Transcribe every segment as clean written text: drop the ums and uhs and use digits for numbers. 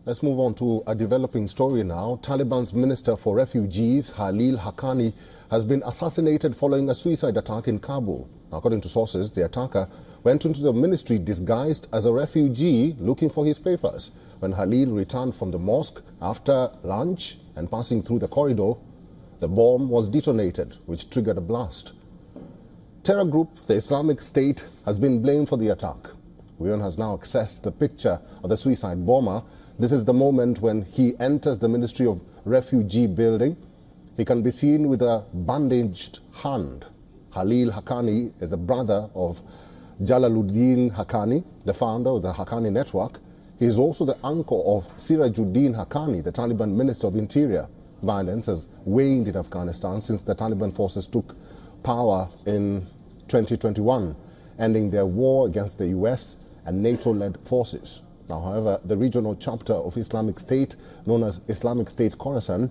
Let's move on to a developing story now. Taliban's Minister for Refugees, Khalil Haqqani, has been assassinated following a suicide attack in Kabul. According to sources, the attacker went into the ministry disguised as a refugee looking for his papers. When Khalil returned from the mosque after lunch and passing through the corridor, the bomb was detonated, which triggered a blast. Terror group, the Islamic State, has been blamed for the attack. WION has now accessed the picture of the suicide bomber. This is the moment when he enters the Ministry of Refugee building. He can be seen with a bandaged hand. Khalil Haqqani is the brother of Jalaluddin Haqqani, the founder of the Haqqani network. He is also the uncle of Sirajuddin Haqqani, the Taliban Minister of Interior. Violence has waned in Afghanistan since the Taliban forces took power in 2021, ending their war against the US and NATO-led forces. Now, however, the regional chapter of Islamic State, known as Islamic State Khorasan,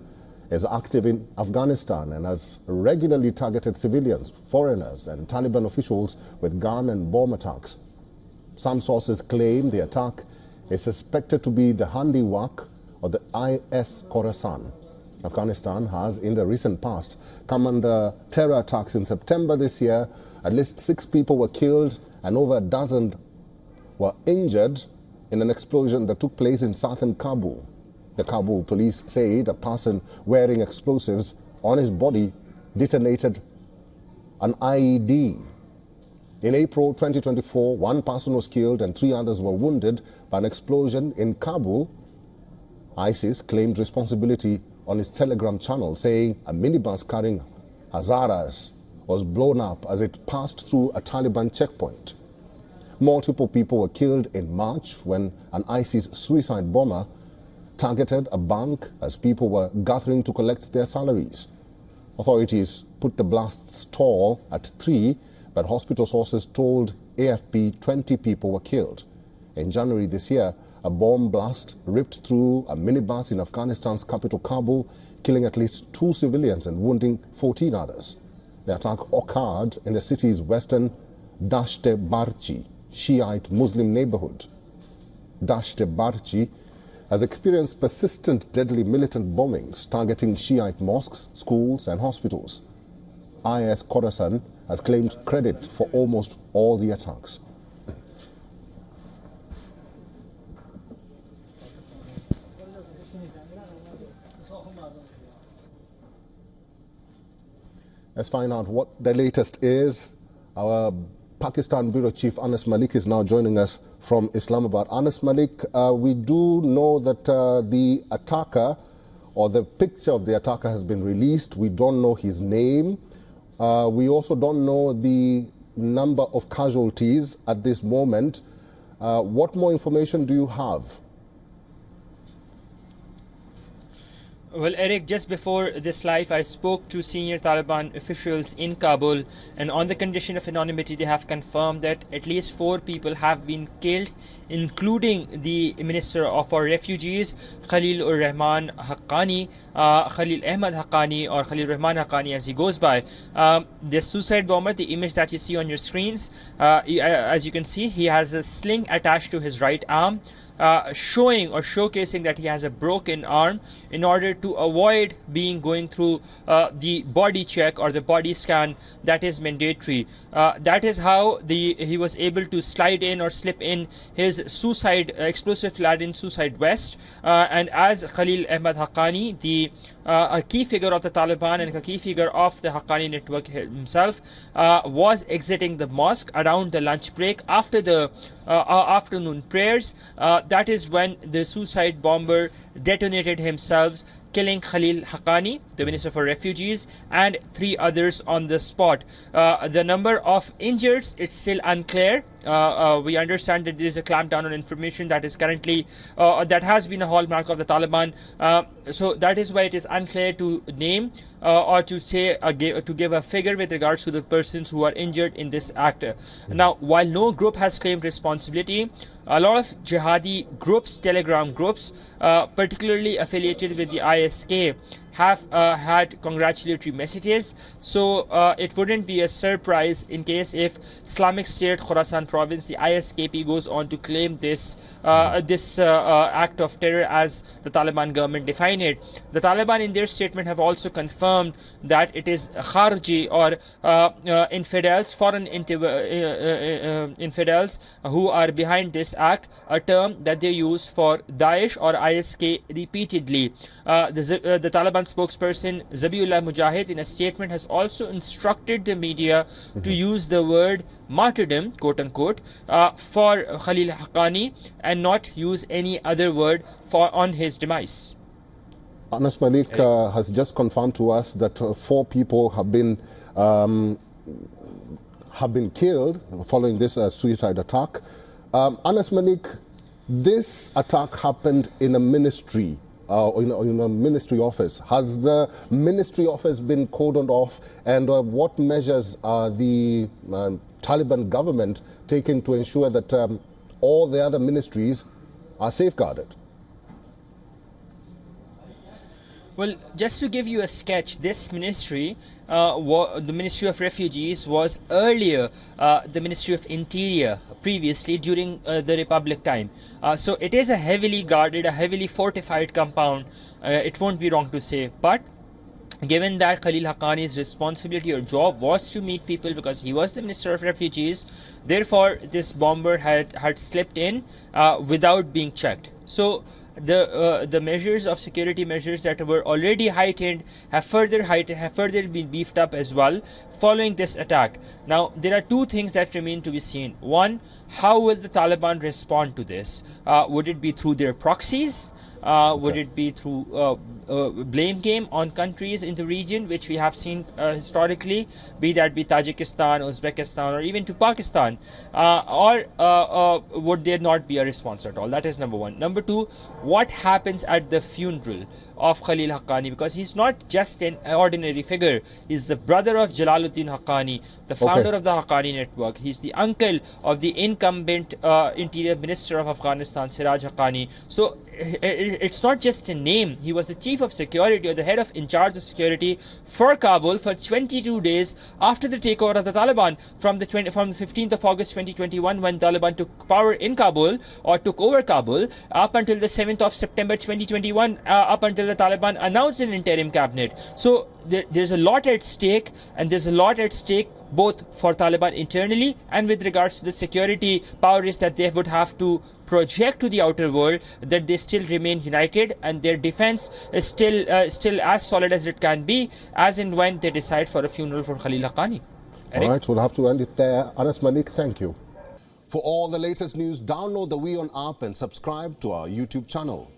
is active in Afghanistan and has regularly targeted civilians, foreigners and Taliban officials with gun and bomb attacks. Some sources claim the attack is suspected to be the handiwork of the IS Khorasan. Afghanistan has, in the recent past, come under terror attacks. In September this year, at least 6 people were killed and over a dozen were injured in an explosion that took place in southern Kabul. The Kabul police said a person wearing explosives on his body detonated an IED. In April 2024, 1 person was killed and 3 others were wounded by an explosion in Kabul. ISIS claimed responsibility on its Telegram channel, saying a minibus carrying Hazaras was blown up as it passed through a Taliban checkpoint. Multiple people were killed in March when an ISIS suicide bomber targeted a bank as people were gathering to collect their salaries. Authorities put the blast's toll at 3, but hospital sources told AFP 20 people were killed. In January this year, a bomb blast ripped through a minibus in Afghanistan's capital Kabul, killing at least 2 civilians and wounding 14 others. The attack occurred in the city's western Dasht-e-Barchi Shiite Muslim neighborhood. Dasht-e-Barchi has experienced persistent deadly militant bombings targeting Shiite mosques, schools and hospitals. IS Khorasan has claimed credit for almost all the attacks. Let's find out what the latest is. Our Pakistan Bureau Chief Anas Malik is now joining us from Islamabad. Anas Malik, we do know that the attacker or the picture of the attacker has been released. We don't know his name. We also don't know the number of casualties at this moment. What more information do you have? Well, Eric, just before this live, I spoke to senior Taliban officials in Kabul, and on the condition of anonymity, they have confirmed that at least 4 people have been killed, including the Minister for Refugees, Khalil Rahman Haqqani, Khalil Ahmad Haqqani, or Khalil Rahman Haqqani as he goes by. The suicide bomber, the image that you see on your screens, as you can see, he has a sling attached to his right arm, showing or showcasing that he has a broken arm in order to avoid going through the body check or the body scan that is mandatory. That is how he was able to slide in or slip in his explosive laden suicide vest. And as Khalil Ahmad Haqqani, a key figure of the Taliban and a key figure of the Haqqani network himself, was exiting the mosque around the lunch break after the afternoon prayers, that is when the suicide bomber detonated himself, killing Khalil Haqqani, the Minister for Refugees, and 3 others on the spot. The number of injured, it's still unclear. We understand that there is a clampdown on information that is currently that has been a hallmark of the Taliban. So that is why it is unclear to name or to say to give a figure with regards to the persons who are injured in this act. Now, while no group has claimed responsibility, a lot of jihadi groups, Telegram groups, particularly affiliated with the ISK, have had congratulatory messages. So it wouldn't be a surprise in case if Islamic State Khorasan province, the ISKP, goes on to claim this act of terror as the Taliban government defined it. The Taliban in their statement have also confirmed that it is Kharji or infidels, foreign infidels who are behind this act, a term that they use for Daesh or ISK repeatedly. The Taliban spokesperson Zabiullah Mujahid in a statement has also instructed the media to use the word martyrdom, quote unquote, for Khalil Haqqani and not use any other word on his demise. Anas Malik has just confirmed to us that 4 people have been killed following this suicide attack. Anas Malik, this attack happened in a ministry, in a ministry office. Has the ministry office been cordoned off, and what measures are the Taliban government taking to ensure that all the other ministries are safeguarded? Well, just to give you a sketch, this ministry, the Ministry of Refugees, was earlier the Ministry of Interior previously during the Republic time. So it is a heavily guarded, a heavily fortified compound, it won't be wrong to say. But given that Khalil Haqqani's responsibility or job was to meet people because he was the Minister of Refugees, therefore this bomber had slipped in without being checked. So the measures of security measures that were already heightened have further been beefed up as well following this attack. Now there are 2 things that remain to be seen. One, how will the Taliban respond to this? Would it be through their proxies? Would it be through blame game on countries in the region, which we have seen historically, be that Tajikistan, Uzbekistan, or even to Pakistan, or would there not be a response at all? That is number 1. Number 2, what happens at the funeral of Khalil Haqqani, because he's not just an ordinary figure. He's the brother of Jalaluddin Haqqani, the founder of the Haqqani network. He's the uncle of the incumbent interior minister of Afghanistan, Siraj Haqqani. So it's not just a name. He was the chief of security, or the head of in charge of security for Kabul for 22 days after the takeover of the Taliban from the 15th of August 2021, when Taliban took power in Kabul, or took over Kabul, up until the 7th of September 2021, up until the Taliban announced an interim cabinet. So there's a lot at stake, and there's a lot at stake both for Taliban internally and with regards to the security powers that they would have to project to the outer world, that they still remain united and their defense is still as solid as it can be, as and when they decide for a funeral for Khalil Haqqani. All right, we'll have to end it there. Anas Malik, thank you. For all the latest news, download the WION app and subscribe to our YouTube channel.